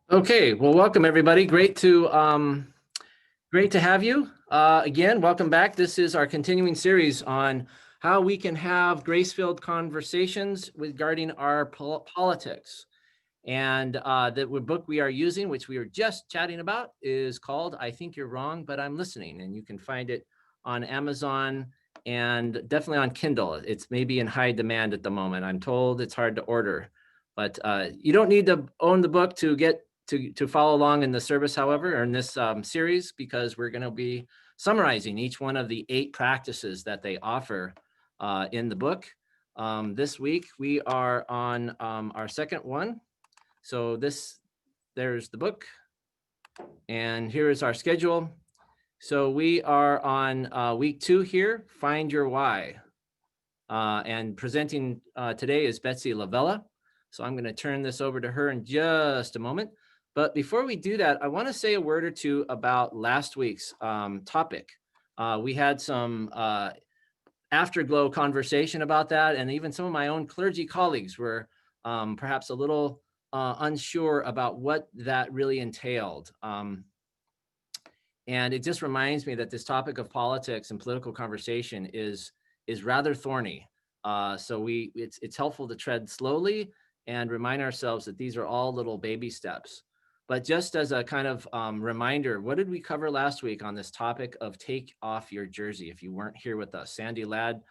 Okay, well, welcome everybody. Great to have you. Again, welcome back. This is our continuing series on how we can have grace-filled conversations regarding our politics. And the book we are using, which we were just chatting about, is called "I Think You're Wrong, But I'm Listening," and you can find it on Amazon and definitely on Kindle. It's maybe in high demand at the moment. I'm told it's hard to order, but you don't need to own the book to get to follow along in the service, however, or in this series, because we're going to be summarizing each one of the 8 practices that they offer in the book. This week we are on our second one. So there's the book, and here is our schedule. So we are on week 2 here, Find Your Why. And presenting today is Betsy Lavella. So I'm going to turn this over to her in just a moment. But before we do that, I want to say a word or two about last week's topic. We had some afterglow conversation about that, and even some of my own clergy colleagues were perhaps a little unsure about what that really entailed. And it just reminds me that this topic of politics and political conversation is rather thorny. So it's helpful to tread slowly and remind ourselves that these are all little baby steps. But just as a kind of reminder, what did we cover last week on this topic of take off your jersey? If you weren't here with us, Sandy Ladd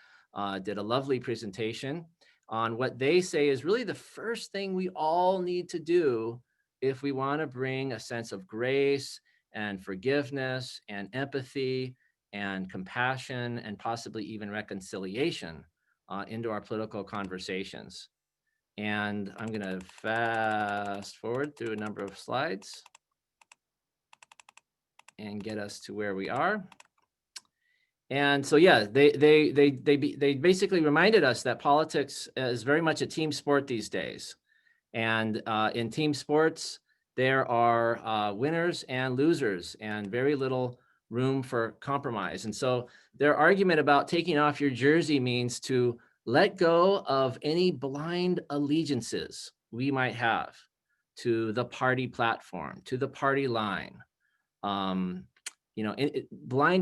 did a lovely presentation on what they say is really the first thing we all need to do if we want to bring a sense of grace and forgiveness and empathy and compassion and possibly even reconciliation into our political conversations. And I'm going to fast forward through a number of slides and get us to where we are. And so, yeah, they basically reminded us that politics is very much a team sport these days. And in team sports, there are winners and losers and very little room for compromise. And so their argument about taking off your jersey means to let go of any blind allegiances we might have to the party platform, to the party line. Blind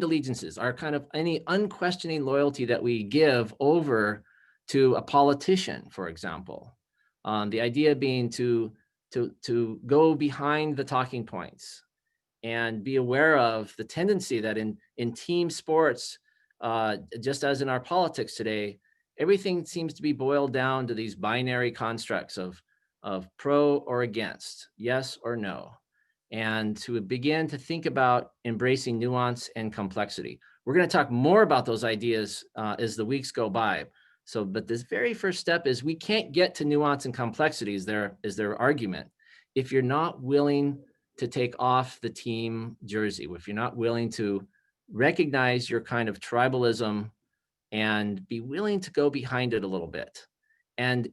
allegiances are kind of any unquestioning loyalty that we give over to a politician, for example. The idea being to go behind the talking points and be aware of the tendency that in team sports, just as in our politics today, everything seems to be boiled down to these binary constructs of pro or against, yes or no, and to begin to think about embracing nuance and complexity. We're going to talk more about those ideas as the weeks go by. So, but this very first step is we can't get to nuance and complexity is their argument if you're not willing to take off the team jersey, if you're not willing to recognize your kind of tribalism and be willing to go behind it a little bit. And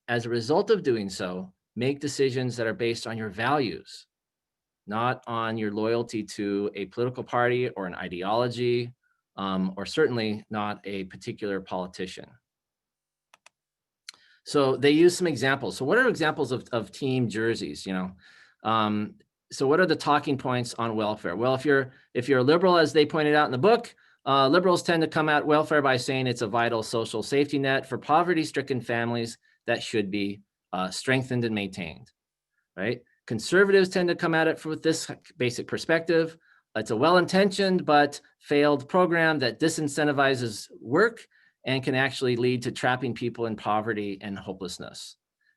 as a result of doing so, make decisions that are based on your values, not on your loyalty to a political party or an ideology, or certainly not a particular politician. So they use some examples. So what are examples of team jerseys? So what are the talking points on welfare? Well, if you're a liberal, as they pointed out in the book, liberals tend to come at welfare by saying it's a vital social safety net for poverty-stricken families that should be strengthened and maintained, right? Conservatives tend to come at it with this basic perspective. It's a well-intentioned but failed program that disincentivizes work and can actually lead to trapping people in poverty and hopelessness.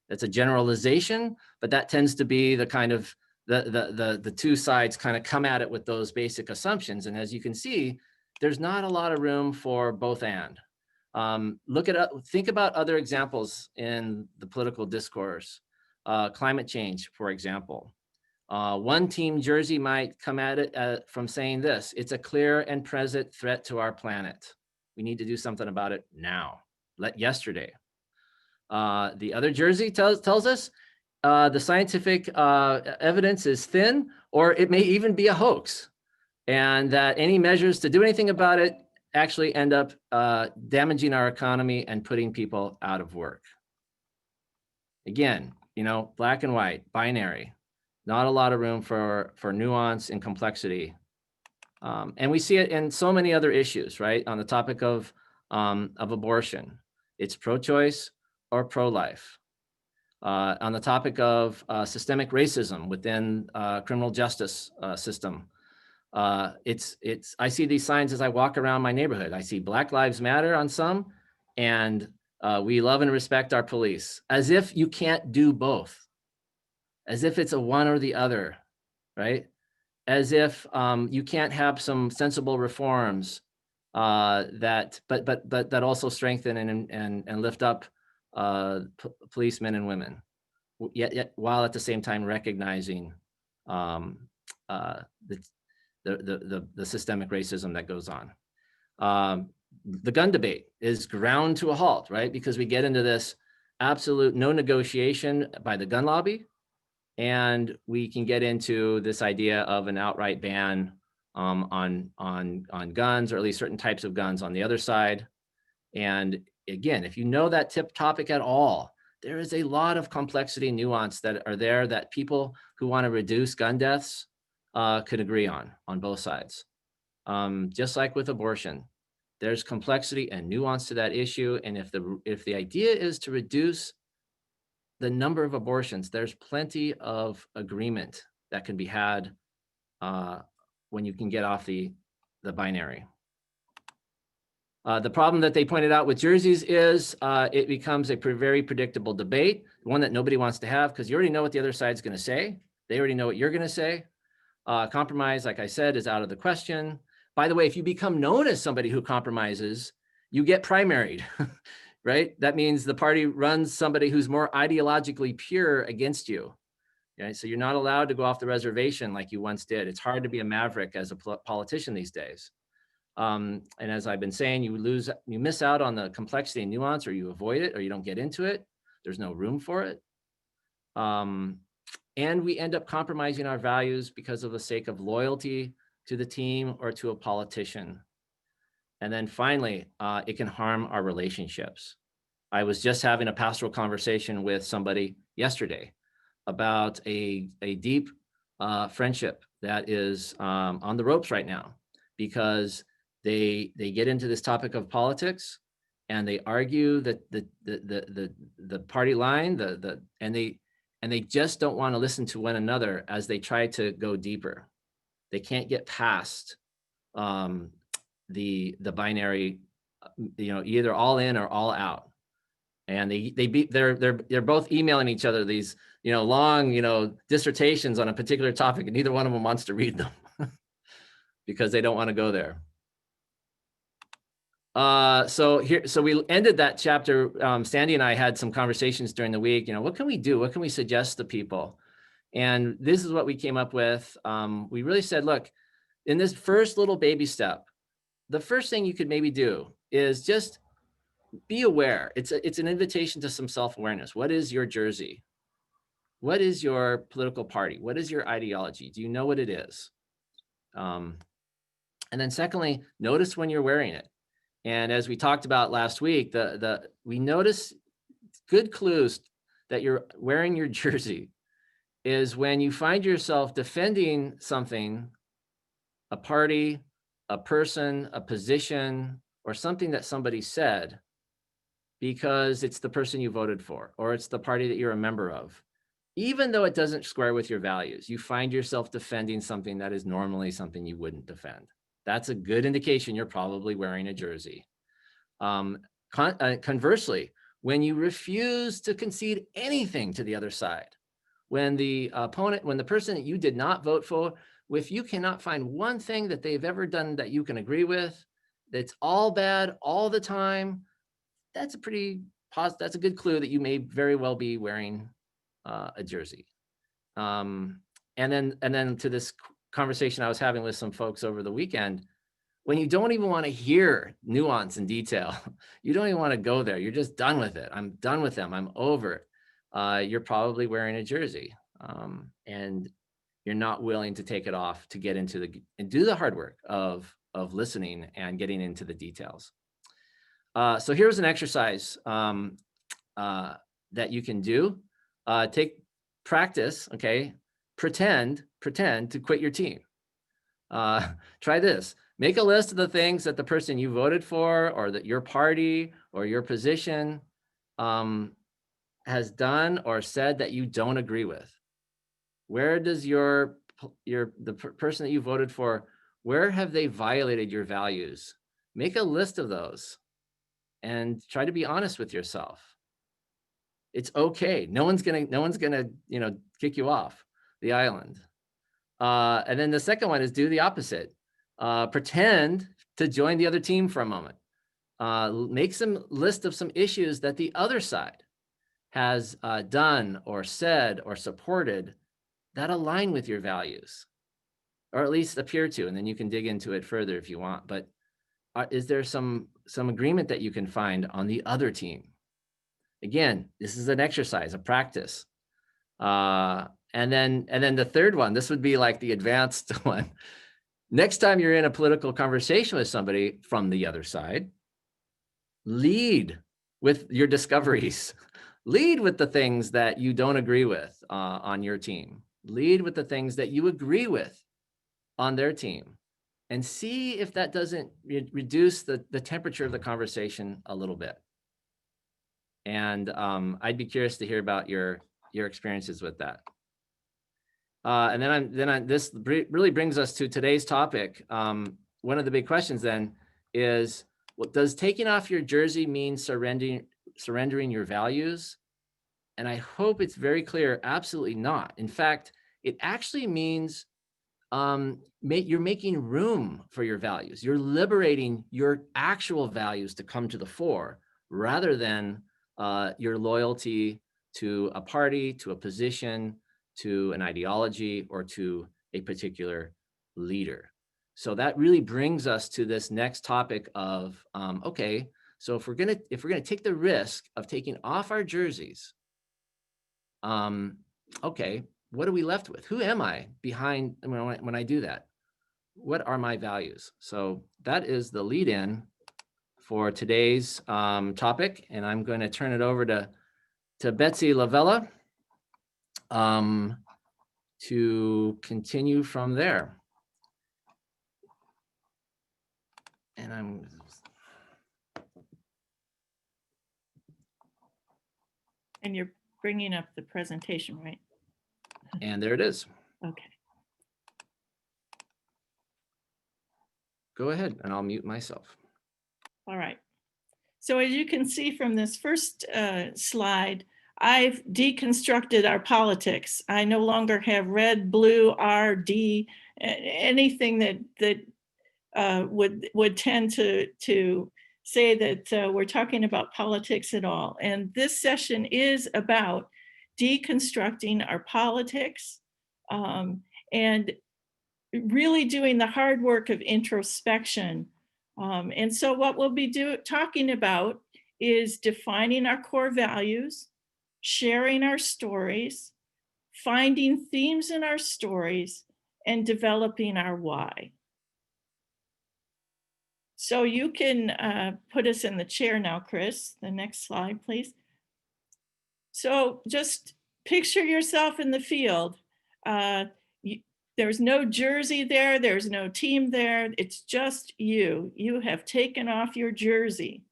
That's a generalization, but that tends to be the kind of the two sides kind of come at it with those basic assumptions. And as you can see, there's not a lot of room for both and. Think about other examples in the political discourse. Climate change, for example. One team jersey might come at it from saying this: it's a clear and present threat to our planet. We need to do something about it now, yesterday. The other jersey tells us the scientific evidence is thin, or it may even be a hoax, and that any measures to do anything about it actually end up damaging our economy and putting people out of work. Again, black and white, binary. Not a lot of room for nuance and complexity. And we see it in so many other issues, right? On the topic of abortion, it's pro-choice or pro-life. On the topic of systemic racism within criminal justice system, I see these signs as I walk around my neighborhood. I see Black Lives Matter on some, and we love and respect our police, as if you can't do both, as if it's a one or the other, right? As if you can't have some sensible reforms that that also strengthen and lift up policemen and women, yet while at the same time recognizing um, the, the systemic racism that goes on. The gun debate is ground to a halt, right? Because we get into this absolute no negotiation by the gun lobby, and we can get into this idea of an outright ban on guns, or at least certain types of guns on the other side. And again, if you know that topic at all, there is a lot of complexity and nuance that are there that people who want to reduce gun deaths could agree on both sides. Just like with abortion, there's complexity and nuance to that issue. And if the idea is to reduce the number of abortions, there's plenty of agreement that can be had when you can get off the binary. The problem that they pointed out with jerseys is it becomes a very predictable debate, one that nobody wants to have, because you already know what the other side's going to say. They already know what you're going to say. Compromise, like I said, is out of the question. By the way, if you become known as somebody who compromises, you get primaried, right? That means the party runs somebody who's more ideologically pure against you. Right? So you're not allowed to go off the reservation like you once did. It's hard to be a maverick as a politician these days. And as I've been saying, you miss out on the complexity and nuance, or you avoid it, or you don't get into it. There's no room for it. And we end up compromising our values because of the sake of loyalty to the team or to a politician. And then finally, it can harm our relationships. I was just having a pastoral conversation with somebody yesterday about a deep friendship that is on the ropes right now, because they get into this topic of politics and they argue that the party line, and they just don't want to listen to one another as they try to go deeper. They can't get past the binary, either all in or all out. And they're both emailing each other these long dissertations on a particular topic, and neither one of them wants to read them because they don't want to go there. So we ended that chapter. Sandy and I had some conversations during the week. What can we do? What can we suggest to people? And this is what we came up with. We really said, look, in this first little baby step, the first thing you could maybe do is just be aware. It's an invitation to some self-awareness. What is your jersey? What is your political party? What is your ideology? Do you know what it is? And then secondly, notice when you're wearing it. And as we talked about last week, we notice good clues that you're wearing your jersey is when you find yourself defending something, a party, a person, a position, or something that somebody said, because it's the person you voted for, or it's the party that you're a member of. Even though it doesn't square with your values, you find yourself defending something that is normally something you wouldn't defend. That's a good indication you're probably wearing a jersey. Conversely, when you refuse to concede anything to the other side, when the person that you did not vote for, if you cannot find one thing that they've ever done that you can agree with, that's all bad all the time, that's a good clue that you may very well be wearing a jersey. And then to this conversation I was having with some folks over the weekend, when you don't even want to hear nuance and detail, you don't even want to go there. You're just done with it. I'm done with them. I'm over it. You're probably wearing a jersey, and you're not willing to take it off to get into and do the hard work of listening and getting into the details. So here's an exercise that you can do. Take practice, okay? pretend to quit your team. Try this. Make a list of the things that the person you voted for, or that your party or your position has done or said that you don't agree with. Where does the person that you voted for, where have they violated your values? Make a list of those and try to be honest with yourself. It's okay. No one's gonna, kick you off the island. And then the second one is do the opposite. Pretend to join the other team for a moment. Make some list of some issues that the other side has done or said or supported that align with your values, or at least appear to, and then you can dig into it further if you want. But is there some agreement that you can find on the other team? Again, this is an exercise, a practice. And then the third one, this would be like the advanced one. Next time you're in a political conversation with somebody from the other side, lead with your discoveries. Lead with the things that you don't agree with on your team. Lead with the things that you agree with on their team, and see if that doesn't reduce the temperature of the conversation a little bit. And I'd be curious to hear about your experiences with that. And then this really brings us to today's topic. One of the big questions then is, does taking off your jersey mean surrendering your values? And I hope it's very clear, absolutely not. In fact, it actually means you're making room for your values. You're liberating your actual values to come to the fore, rather than your loyalty to a party, to a position, to an ideology, or to a particular leader. So that really brings us to this next topic of, okay, so if we're gonna take the risk of taking off our jerseys, okay, what are we left with? Who am I behind when I do that? What are my values? So that is the lead in for today's topic, and I'm going to turn it over to Betsy Lavella to continue from there. And you're bringing up the presentation, right? And there it is. Okay. Go ahead, and I'll mute myself. All right. So as you can see from this first slide, I've deconstructed our politics. I no longer have red, blue, R, D, anything that would tend to say that we're talking about politics at all. And this session is about deconstructing our politics and really doing the hard work of introspection. And so what we'll be talking about is defining our core values, sharing our stories, finding themes in our stories, and developing our why. So you can put us in the chair now, Chris. The next slide, please. So just picture yourself in the field. There's no jersey there. There's no team there. It's just you. You have taken off your jersey.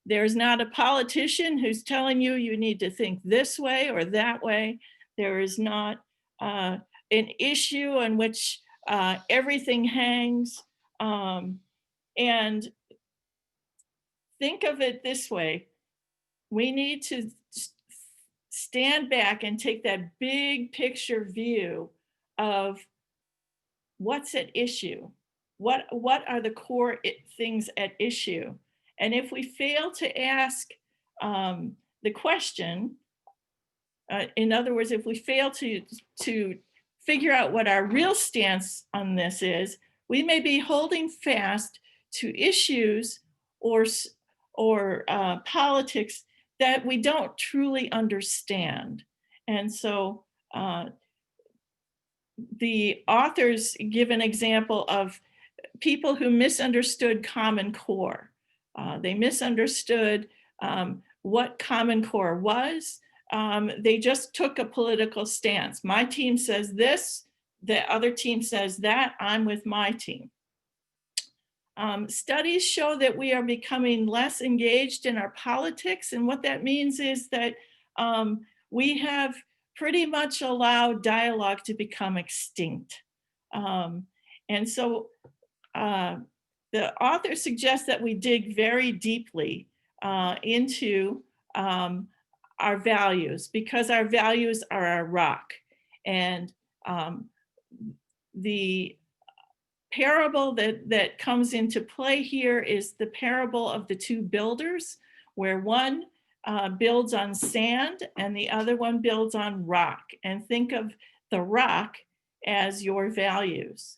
There's not a politician who's telling you you need to think this way or that way. There is not an issue on which everything hangs. And think of it this way. We need to stand back and take that big picture view of what's at issue. What are the core things at issue? And if we fail to ask the question, in other words, if we fail to figure out what our real stance on this is, we may be holding fast to issues or politics that we don't truly understand. And so the authors give an example of people who misunderstood Common Core. They misunderstood what Common Core was. They just took a political stance. My team says this, the other team says that, I'm with my team. Studies show that we are becoming less engaged in our politics. And what that means is that we have pretty much allowed dialogue to become extinct. And so the author suggests that we dig very deeply into our values, because our values are our rock. And the parable that comes into play here is the parable of the two builders, where one builds on sand and the other one builds on rock. And think of the rock as your values.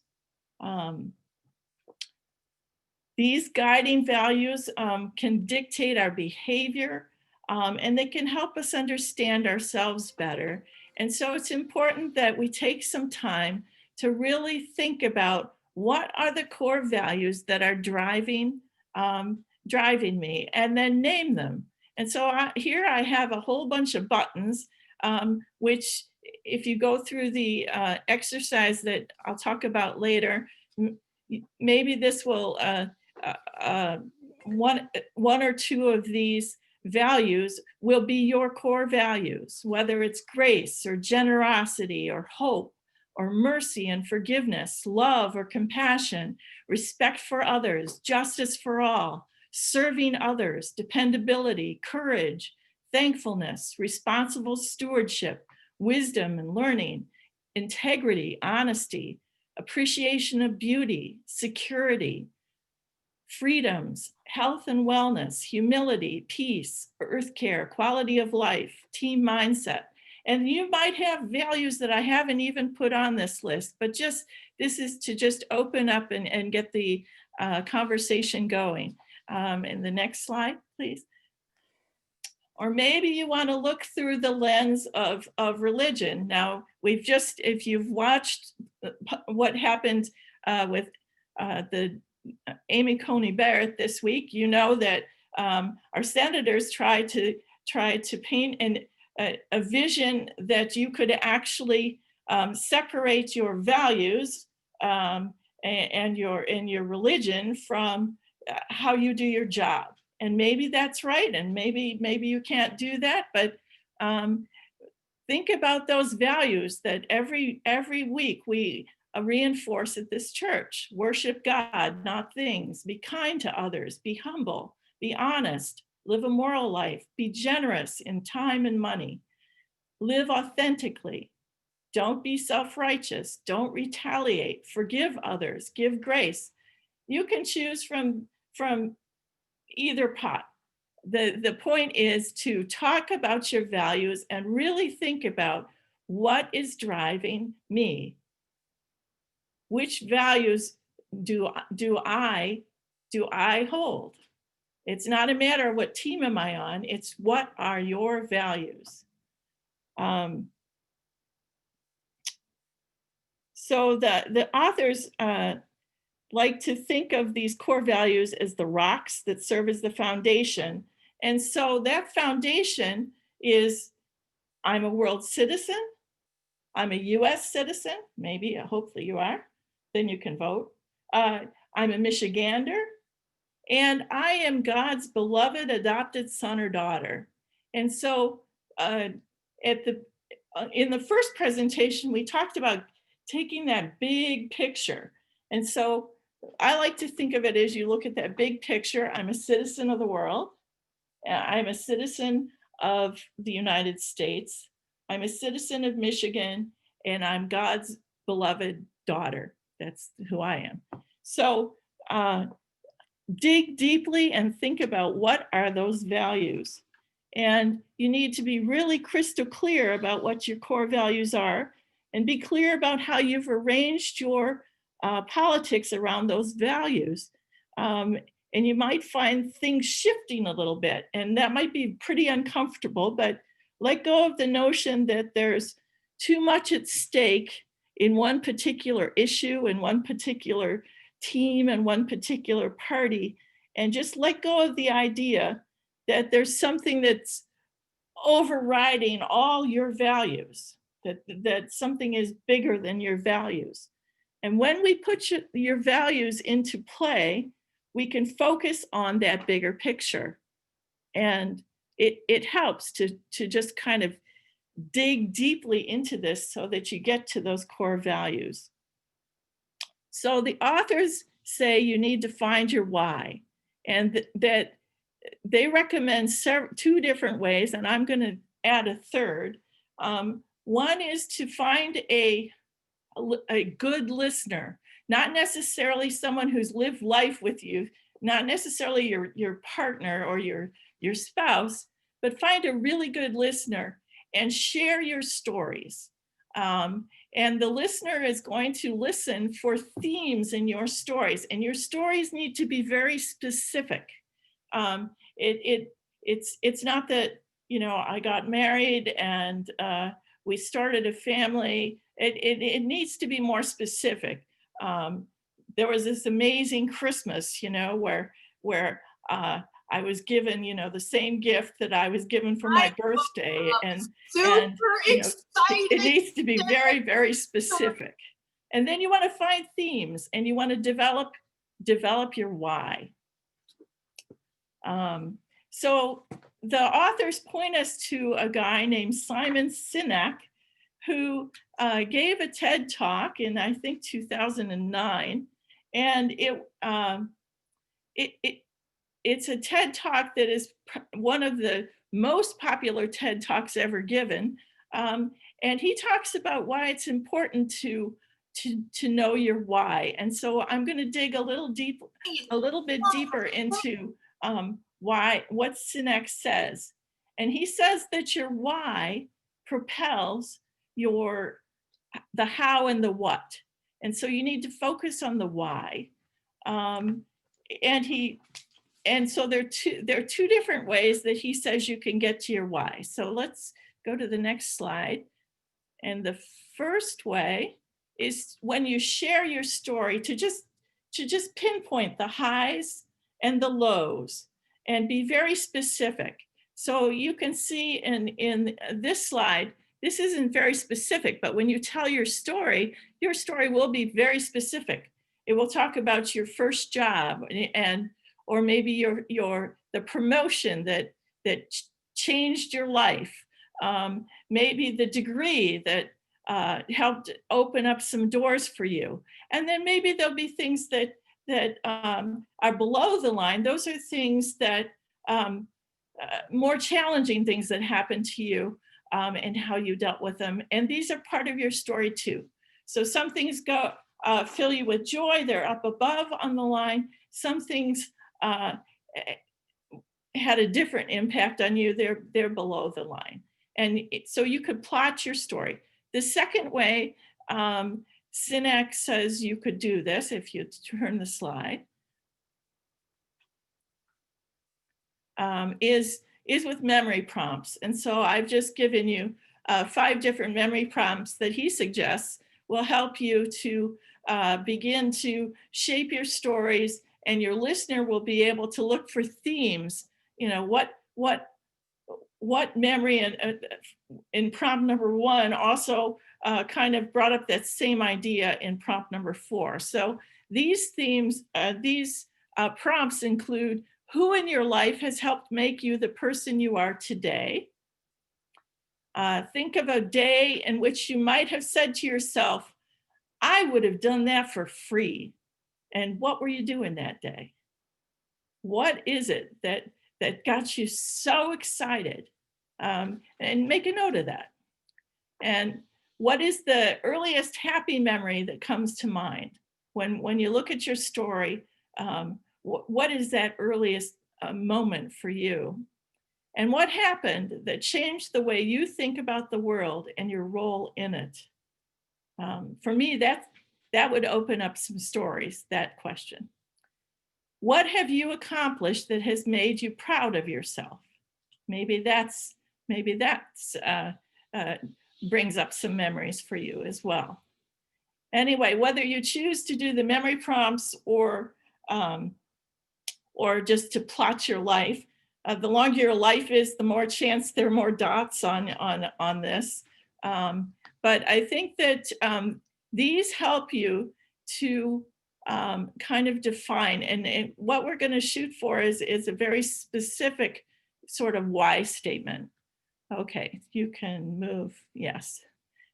These guiding values can dictate our behavior, and they can help us understand ourselves better. And so it's important that we take some time to really think about what are the core values that are driving me, and then name them. And so here I have a whole bunch of buttons, which if you go through the exercise that I'll talk about later, maybe this will, one or two of these values will be your core values, whether it's grace or generosity or hope or mercy and forgiveness, love or compassion, respect for others, justice for all, serving others, dependability, courage, thankfulness, responsible stewardship, wisdom and learning, integrity, honesty, appreciation of beauty, security, freedoms, health and wellness, humility, peace, earth care, quality of life, team mindset. And you might have values that I haven't even put on this list, but just this is to just open up and get the conversation going. And the next slide, please. Or maybe you want to look through the lens of religion. Now, we've just, if you've watched what happened with the Amy Coney Barrett this week, you know that our senators tried to paint a vision that you could actually separate your values and your religion from how you do your job. And maybe that's right, and maybe you can't do that, but think about those values that every week we reinforce at this church. Worship God, not things. Be kind to others. Be humble. Be honest. Live a moral life. Be generous in time and money. Live authentically. Don't be self-righteous. Don't retaliate. Forgive others. Give grace. You can choose from either pot. The point is to talk about your values and really think about what is driving me. Which values do I hold? It's not a matter of what team am I on, it's what are your values. So the authors like to think of these core values as the rocks that serve as the foundation. And so that foundation is, I'm a world citizen, I'm a US citizen, maybe, hopefully you are, then you can vote. I'm a Michigander, and I am God's beloved adopted son or daughter. And so in the first presentation, we talked about taking that big picture. And so I like to think of it as you look at that big picture. I'm a citizen of the world. I'm a citizen of the United States. I'm a citizen of Michigan, and I'm God's beloved daughter. That's who I am. So dig deeply and think about what are those values. And you need to be really crystal clear about what your core values are, and be clear about how you've arranged your politics around those values. And you might find things shifting a little bit, and that might be pretty uncomfortable, but let go of the notion that there's too much at stake in one particular issue, in one particular team, and one particular party, and just let go of the idea that there's something that's overriding all your values, that something is bigger than your values. And when we put your values into play, we can focus on that bigger picture. And it helps to just kind of dig deeply into this so that you get to those core values. So the authors say you need to find your why, and that they recommend two different ways, and I'm going to add a third. One is to find a good listener, not necessarily someone who's lived life with you, not necessarily your partner or your spouse, but find a really good listener and share your stories. And the listener is going to listen for themes in your stories, and your stories need to be very specific. It's not that, I got married and we started a family. It needs to be more specific. There was this amazing Christmas, where I was given, the same gift that I was given for my birthday, and Super it exciting. needs to be very, very specific. And then you want to find themes, and you want to develop your why. So the authors point us to a guy named Simon Sinek, who gave a TED Talk in, I think, 2009. And it's a TED Talk that is one of the most popular TED Talks ever given. And he talks about why it's important to know your why. And so I'm going to dig a little bit deeper into what Sinek says. And he says that your why propels the how and the what. And so you need to focus on the why. And so there are two different ways that he says you can get to your why. So let's go to the next slide. And the first way is when you share your story to just pinpoint the highs and the lows and be very specific. So you can see in this slide, this isn't very specific, but when you tell your story will be very specific. It will talk about your first job or maybe the promotion that changed your life. Maybe the degree that helped open up some doors for you. And then maybe there'll be things that are below the line. Those are things that more challenging things that happened to you and how you dealt with them. And these are part of your story too. So some things fill you with joy. They're up above on the line. Some things had a different impact on you. They're below the line. And so you could plot your story. The second way, Sinek says you could do this, if you turn the slide, is with memory prompts. And so I've just given you 5 different memory prompts that he suggests will help you to begin to shape your stories, and your listener will be able to look for themes. What memory in prompt number 1 also kind of brought up that same idea in prompt number 4. So these themes, these prompts include who in your life has helped make you the person you are today. Think of a day in which you might have said to yourself, I would have done that for free. And what were you doing that day? What is it that got you so excited? And make a note of that. And what is the earliest happy memory that comes to mind? When you look at your story, what is that earliest moment for you? And what happened that changed the way you think about the world and your role in it? For me, that would open up some stories, that question. What have you accomplished that has made you proud of yourself? Maybe that's brings up some memories for you as well. Anyway, whether you choose to do the memory prompts or just to plot your life, The longer your life is, the more chance there are more dots on this. But I think that these help you to kind of define, and what we're going to shoot for is a very specific sort of why statement. Okay, you can move. Yes.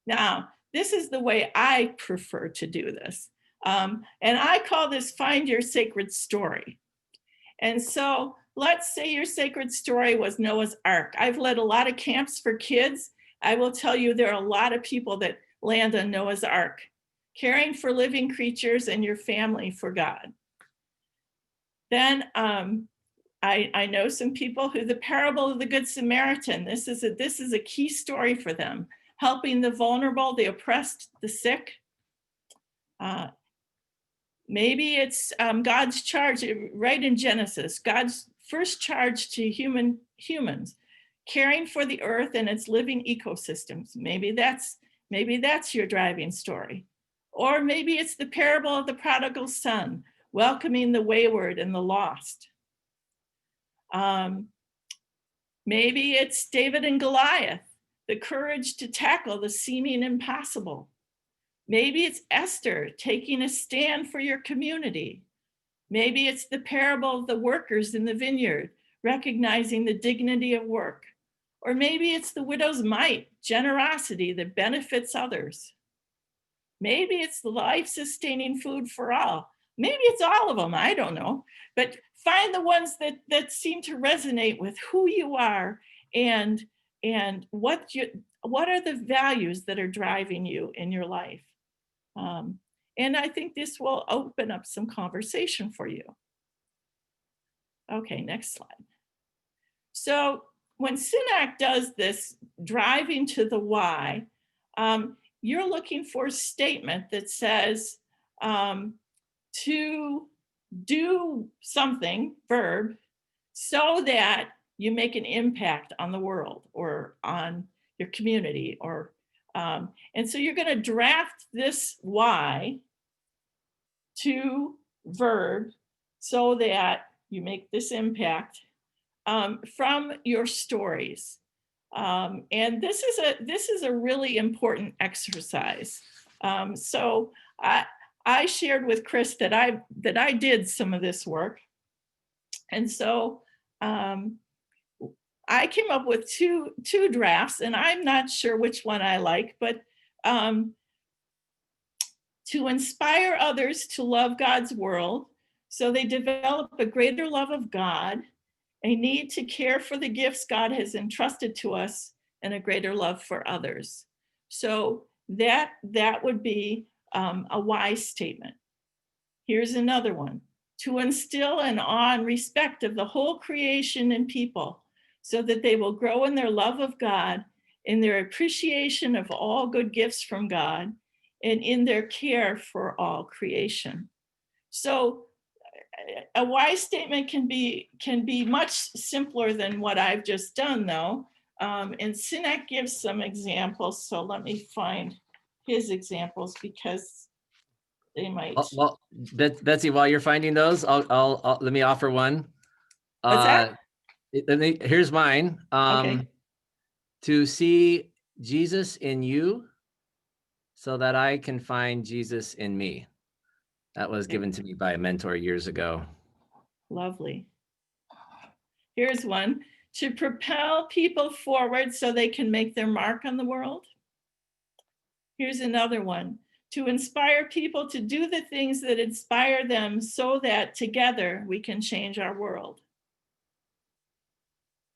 Now, this is the way I prefer to do this. And I call this find your sacred story. And so let's say your sacred story was Noah's Ark. I've led a lot of camps for kids. I will tell you there are a lot of people that land on Noah's Ark, caring for living creatures and your family for God. Then I know some people who the parable of the Good Samaritan, this is a key story for them, helping the vulnerable, the oppressed, the sick. Maybe it's God's charge, right in Genesis, God's first charge to humans, caring for the earth and its living ecosystems. Maybe that's your driving story. Or maybe it's the parable of the prodigal son, welcoming the wayward and the lost. Maybe it's David and Goliath, the courage to tackle the seeming impossible. Maybe it's Esther taking a stand for your community. Maybe it's the parable of the workers in the vineyard, recognizing the dignity of work. Or maybe it's the widow's mite, generosity that benefits others. Maybe it's the life-sustaining food for all. Maybe it's all of them, I don't know. But find the ones that seem to resonate with who you are and what are the values that are driving you in your life. And I think this will open up some conversation for you. Okay, next slide. So when Sinak does this driving to the why, you're looking for a statement that says to do something, verb, so that you make an impact on the world or on your community or and so you're going to draft this why to verb so that you make this impact from your stories. And this is a really important exercise. So I shared with Chris that I did some of this work, and so I came up with two drafts, and I'm not sure which one I like, but to inspire others to love God's world so they develop a greater love of God, a need to care for the gifts God has entrusted to us, and a greater love for others. So that would be a why statement. Here's another one: to instill an awe and respect of the whole creation and people, so that they will grow in their love of God, in their appreciation of all good gifts from God, and in their care for all creation. So a why statement can be much simpler than what I've just done, though. And Sinek gives some examples. So let me find his examples because they might. Well, Betsy, while you're finding those, I'll let me offer one. What's that? Here's mine. Okay. To see Jesus in you so that I can find Jesus in me. That was given to me by a mentor years ago. Lovely. Here's one: to propel people forward so they can make their mark on the world. Here's another one: to inspire people to do the things that inspire them so that together we can change our world.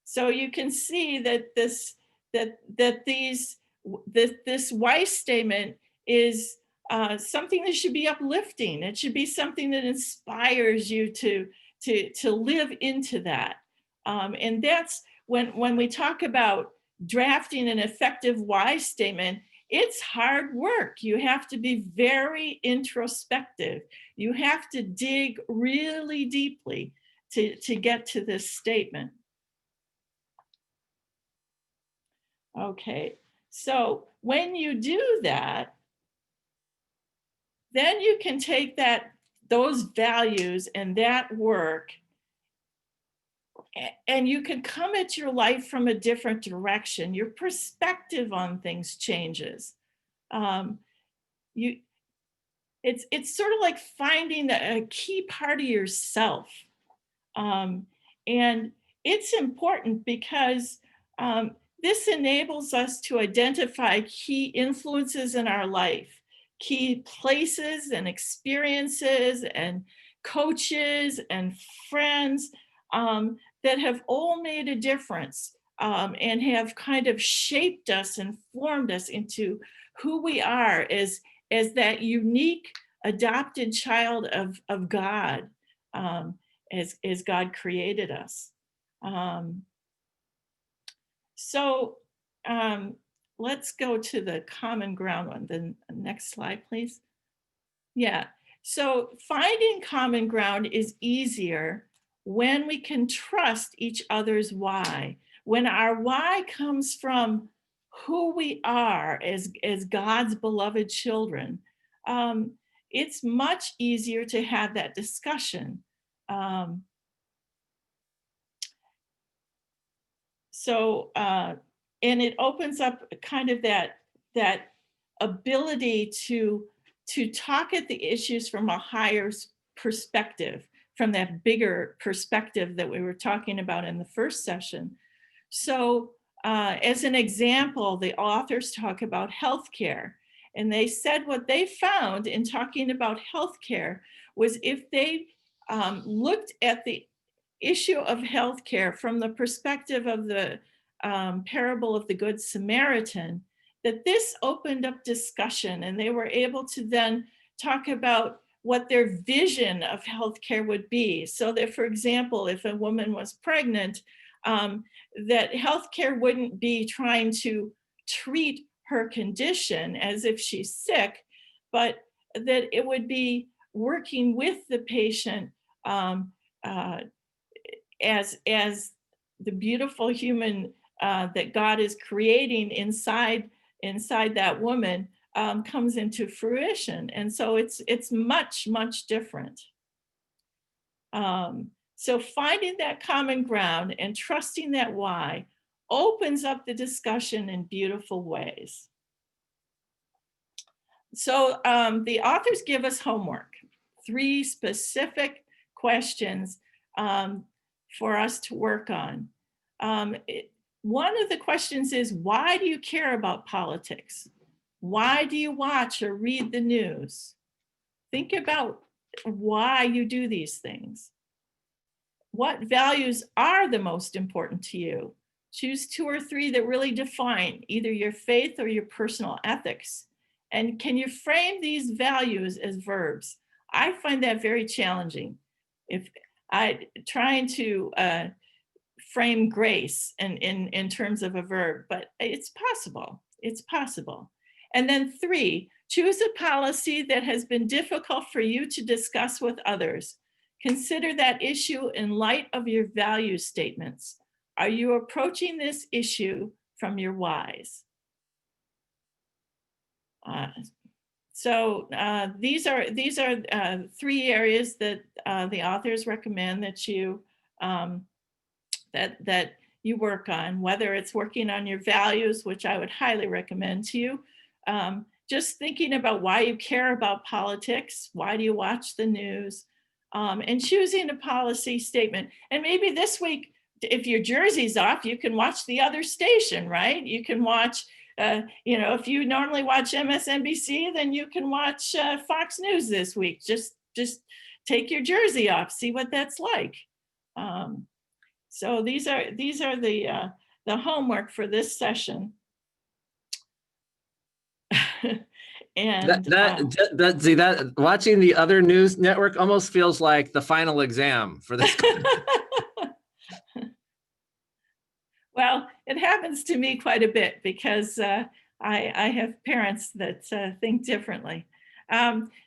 So you can see that this why statement is something that should be uplifting. It should be something that inspires you to live into that. And that's when we talk about drafting an effective why statement, it's hard work. You have to be very introspective. You have to dig really deeply to get to this statement. Okay, so when you do that, then you can take those values and that work and you can come at your life from a different direction. Your perspective on things changes. Um, you, it's sort of like finding a key part of yourself. And it's important because this enables us to identify key influences in our life, key places and experiences and coaches and friends that have all made a difference and have kind of shaped us and formed us into who we are as that unique adopted child of God. As God created us. So let's go to the common ground one. The next slide, please. Yeah, so finding common ground is easier when we can trust each other's why. When our why comes from who we are as God's beloved children, it's much easier to have that discussion. And it opens up kind of that ability to talk at the issues from a higher perspective, from that bigger perspective that we were talking about in the first session. So as an example, the authors talk about healthcare, and they said what they found in talking about healthcare was if they looked at the issue of healthcare from the perspective of the parable of the Good Samaritan, that this opened up discussion, and they were able to then talk about what their vision of healthcare would be. So that, for example, if a woman was pregnant, that healthcare wouldn't be trying to treat her condition as if she's sick, but that it would be working with the patient as the beautiful human that God is creating inside that woman comes into fruition. And so it's much, much different. So finding that common ground and trusting that why opens up the discussion in beautiful ways. So the authors give us homework, 3 specific questions for us to work on. One of the questions is, why do you care about politics? Why do you watch or read the news? Think about why you do these things. What values are the most important to you? Choose 2 or 3 that really define either your faith or your personal ethics. And can you frame these values as verbs? I find that very challenging. If I trying to frame grace in terms of a verb, but it's possible. It's possible. And then 3, choose a policy that has been difficult for you to discuss with others. Consider that issue in light of your value statements. Are you approaching this issue from your whys? So these are 3 areas that the authors recommend that you that you work on, whether it's working on your values, which I would highly recommend to you. Just thinking about why you care about politics, why do you watch the news, and choosing a policy statement. And maybe this week, if your jersey's off, you can watch the other station, right? You can watch, if you normally watch MSNBC, then you can watch Fox News this week. Just take your jersey off, see what that's like. So these are the homework for this session. And that watching the other news network almost feels like the final exam for this. Well, it happens to me quite a bit because I have parents that think differently.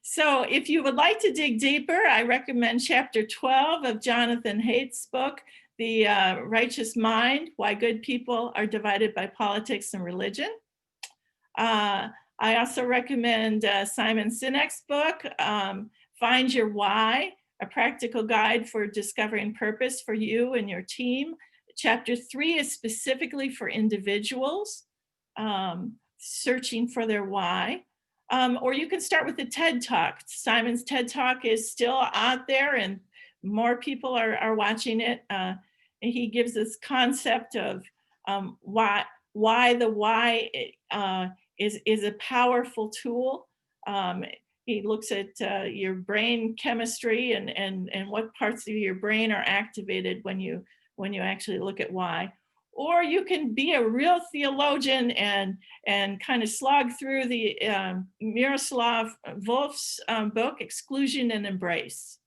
So if you would like to dig deeper, I recommend chapter 12 of Jonathan Haidt's book, The Righteous Mind, Why Good People Are Divided by Politics and Religion. I also recommend Simon Sinek's book, Find Your Why, a practical guide for discovering purpose for you and your team. Chapter 3 is specifically for individuals searching for their why. Or you can start with the TED Talk. Simon's TED Talk is still out there and more people are watching it. And he gives this concept of why the why is a powerful tool. He looks at your brain chemistry and what parts of your brain are activated when you actually look at why. Or you can be a real theologian and kind of slog through the Miroslav Volf's book, Exclusion and Embrace.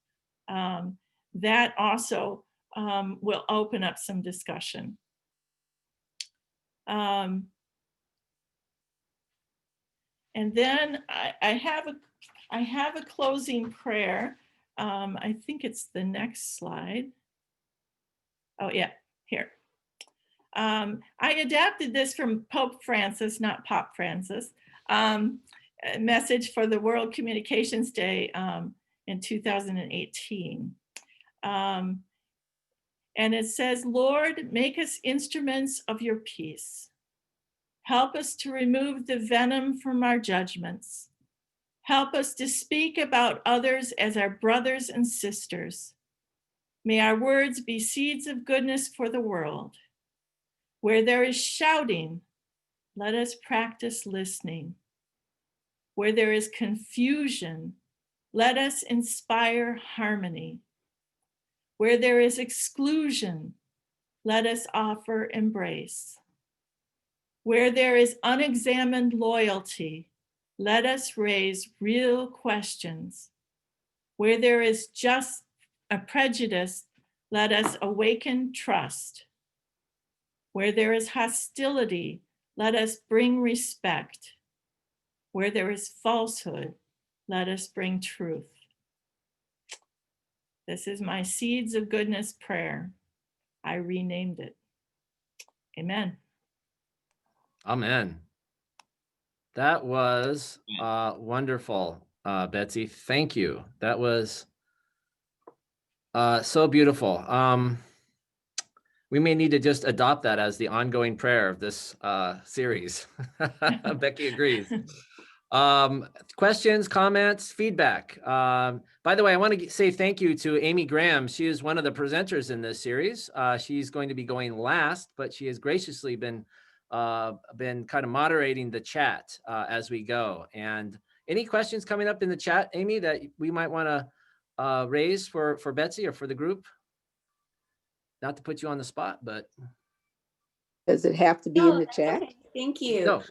That also will open up some discussion. And then I have a closing prayer. I think it's the next slide. Oh yeah, here. I adapted this from Pope Francis, not Pop Francis, a message for the World Communications Day in 2018. And it says, Lord, make us instruments of your peace. Help us to remove the venom from our judgments. Help us to speak about others as our brothers and sisters. May our words be seeds of goodness for the world. Where there is shouting, let us practice listening. Where there is confusion, let us inspire harmony. Where there is exclusion, let us offer embrace. Where there is unexamined loyalty, let us raise real questions. Where there is just a prejudice, let us awaken trust. Where there is hostility, let us bring respect. Where there is falsehood, let us bring truth. This is my Seeds of Goodness prayer. I renamed it. Amen. Amen. That was wonderful, Betsy. Thank you. That was so beautiful. We may need to just adopt that as the ongoing prayer of this series. Becky agrees. Questions, comments, feedback. By the way, I want to say thank you to Amy Graham. She is one of the presenters in this series. She's going to be going last, but she has graciously been kind of moderating the chat as we go. And any questions coming up in the chat, Amy, that we might want to raise for Betsy or for the group? Not to put you on the spot, but. Does it have to be in the chat? Okay, thank you. No.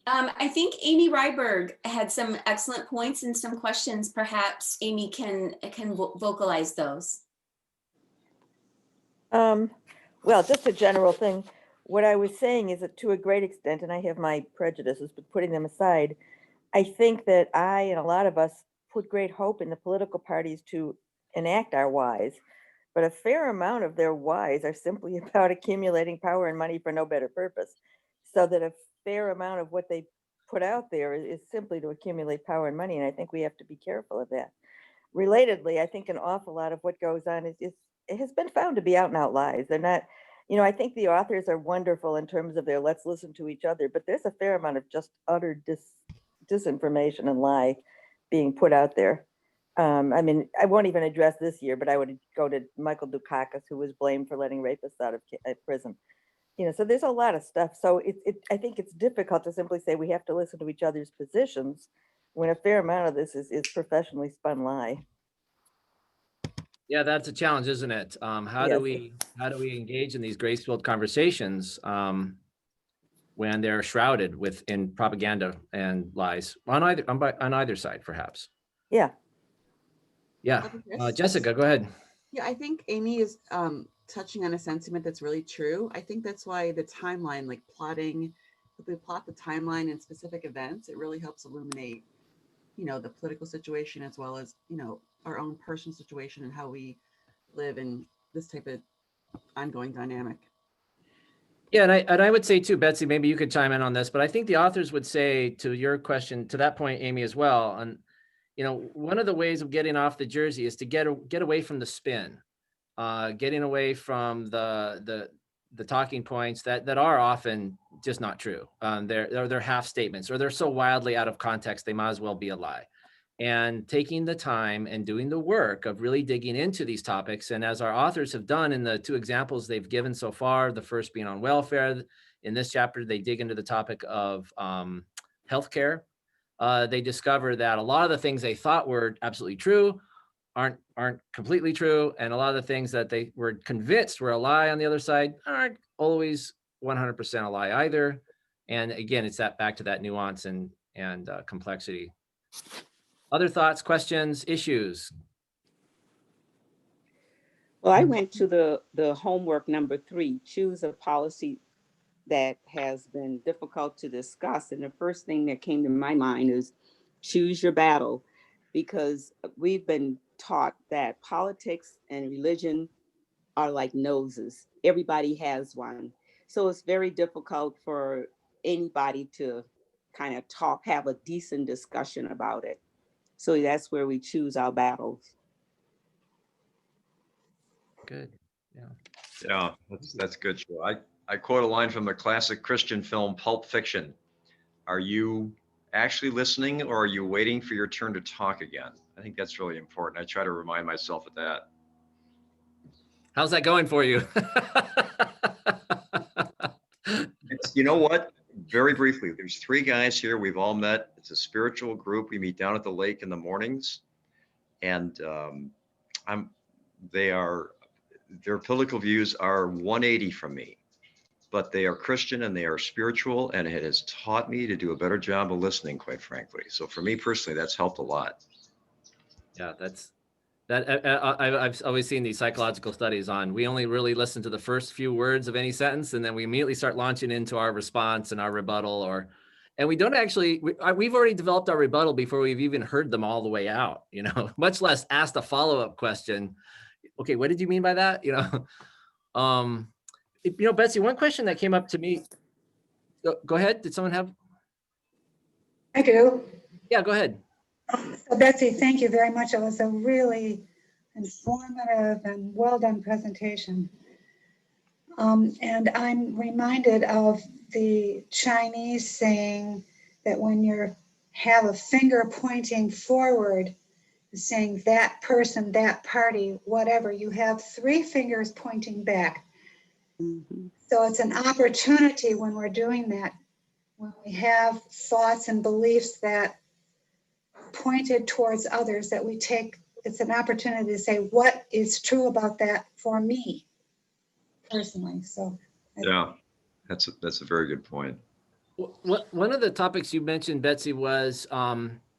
I think Amy Ryberg had some excellent points and some questions. Perhaps Amy can vocalize those. Well, just a general thing. What I was saying is that to a great extent, and I have my prejudices, but putting them aside, I think that I and a lot of us put great hope in the political parties to enact our whys. But a fair amount of their whys are simply about accumulating power and money for no better purpose. So that a fair amount of what they put out there is simply to accumulate power and money. And I think we have to be careful of that. Relatedly, I think an awful lot of what goes on it has been found to be out and out lies. They're not, I think the authors are wonderful in terms of their let's listen to each other, but there's a fair amount of just utter disinformation and lie being put out there. I mean, I won't even address this year, but I would go to Michael Dukakis, who was blamed for letting rapists out of prison. So there's a lot of stuff. So I think it's difficult to simply say we have to listen to each other's positions when a fair amount of this is professionally spun lie. Yeah, that's a challenge, isn't it? How do we engage in these grace-filled conversations when they're shrouded in propaganda and lies on either side, perhaps? Yeah. Yeah, Jessica, go ahead. Yeah, I think Amy is touching on a sentiment that's really true. I think that's why the timeline, like plotting, if we plot the timeline and specific events, it really helps illuminate, the political situation as well as, our own personal situation and how we live in this type of ongoing dynamic. Yeah, and I would say too, Betsy, maybe you could chime in on this, but I think the authors would say to your question, to that point, Amy, as well, and one of the ways of getting off the jersey is to get away from the spin, getting away from the talking points that are often just not true. They're half statements, or they're so wildly out of context, they might as well be a lie. And taking the time and doing the work of really digging into these topics. And as our authors have done in the 2 examples they've given so far, the first being on welfare, in this chapter, they dig into the topic of healthcare. They discover that a lot of the things they thought were absolutely true aren't completely true. And a lot of the things that they were convinced were a lie on the other side aren't always 100% a lie either. And again, it's back to that nuance and complexity. Other thoughts, questions, issues? Well, I went to the homework number 3, choose a policy that has been difficult to discuss. And the first thing that came to my mind is choose your battle, because we've been taught that politics and religion are like noses. Everybody has one. So it's very difficult for anybody to kind of have a decent discussion about it. So that's where we choose our battles. Good. Yeah. Yeah, that's good. I quote a line from the classic Christian film Pulp Fiction. Are you actually listening, or are you waiting for your turn to talk again? I think that's really important. I try to remind myself of that. How's that going for you? You know what? Very briefly, there's 3 guys here. We've all met. It's a spiritual group. We meet down at the lake in the mornings, and their political views are 180 from me, but they are Christian and they are spiritual, and it has taught me to do a better job of listening, quite frankly. So for me personally, that's helped a lot. Yeah, I've always seen these psychological studies on, we only really listen to the first few words of any sentence, and then we immediately start launching into our response and our rebuttal, and we don't actually, we've already developed our rebuttal before we've even heard them all the way out, much less asked a follow-up question. Okay, what did you mean by that? Betsy, one question that came up to me, go ahead. Did someone have? I do. Yeah, go ahead. So Betsy, thank you very much. It was a really informative and well-done presentation. And I'm reminded of the Chinese saying that when you have a finger pointing forward, saying that person, that party, whatever, you have 3 fingers pointing back. Mm-hmm. So it's an opportunity when we're doing that, when we have thoughts and beliefs that pointed towards others, that we take, it's an opportunity to say, what is true about that for me personally? So yeah, that's a very good point. One of the topics you mentioned, Betsy, was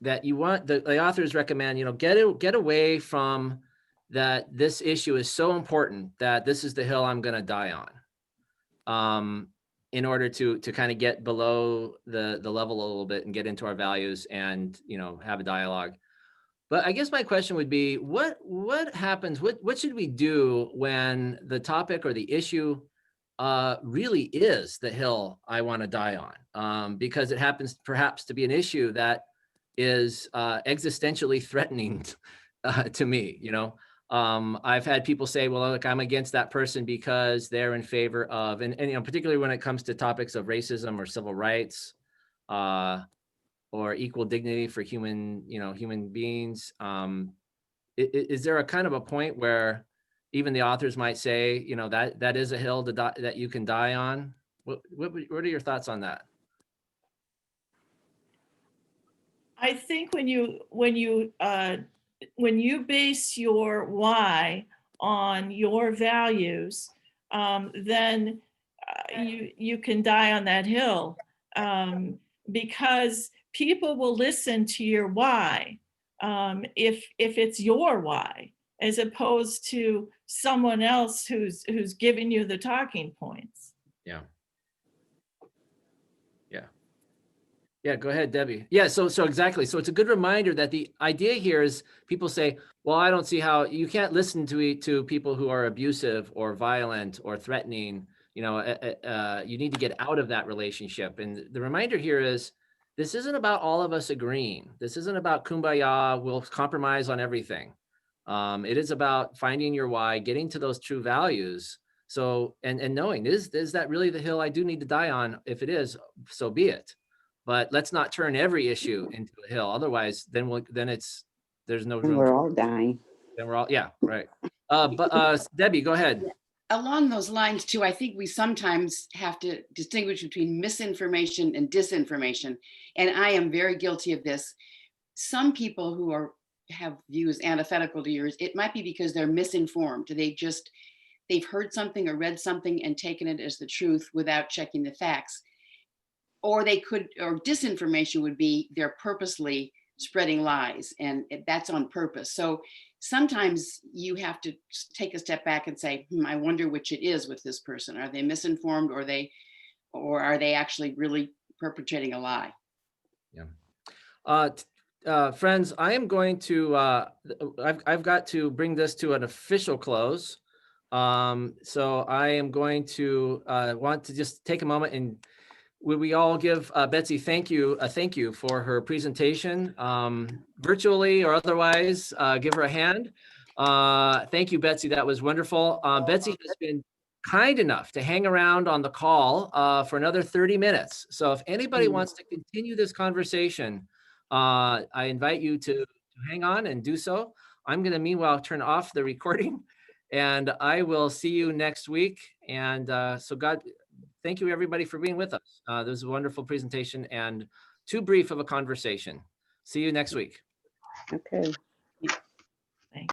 that you want the authors recommend, get away from that. This issue is so important that this is the hill I'm going to die on, in order to kind of get below the level a little bit and get into our values and, have a dialogue. But I guess my question would be, what happens? What should we do when the topic or the issue really is the hill I want to die on, because it happens perhaps to be an issue that is existentially threatening to me. I've had people say, well, look, I'm against that person because they're in favor of, and particularly when it comes to topics of racism or civil rights, or equal dignity for human beings. Is there a kind of a point where even the authors might say, that is a hill that you can die on? What are your thoughts on that? I think when you base your why on your values, then you can die on that hill, because people will listen to your why, if it's your why, as opposed to someone else who's giving you the talking points. Yeah. Yeah, go ahead, Debbie. Yeah, so exactly. So it's a good reminder that the idea here is people say, well, I don't see how you can't listen to people who are abusive or violent or threatening. You need to get out of that relationship. And the reminder here is this isn't about all of us agreeing. This isn't about kumbaya, we'll compromise on everything. It is about finding your why, getting to those true values. So, and knowing, is that really the hill I do need to die on? If it is, so be it. But let's not turn every issue into a hill. Otherwise, then there's no And room. we're all dying. Then we're all, yeah, right. But Debbie, go ahead. Along those lines too, I think we sometimes have to distinguish between misinformation and disinformation. And I am very guilty of this. Some people who have views antithetical to yours, it might be because they're misinformed. They've heard something or read something and taken it as the truth without checking the facts. Or disinformation would be they're purposely spreading lies, and that's on purpose. So sometimes you have to take a step back and say, I wonder which it is with this person. Are they misinformed, or are they actually really perpetrating a lie? Yeah. Friends, I am going to, I've got to bring this to an official close. So I am going to want to just take a moment and would we all give Betsy thank you for her presentation, virtually or otherwise, give her a hand. Thank you, Betsy. That was wonderful. Betsy has been kind enough to hang around on the call for another 30 minutes. So if anybody wants to continue this conversation, I invite you to hang on and do so. I'm going to meanwhile turn off the recording and I will see you next week. And thank you everybody for being with us. This was a wonderful presentation and too brief of a conversation. See you next week. Okay.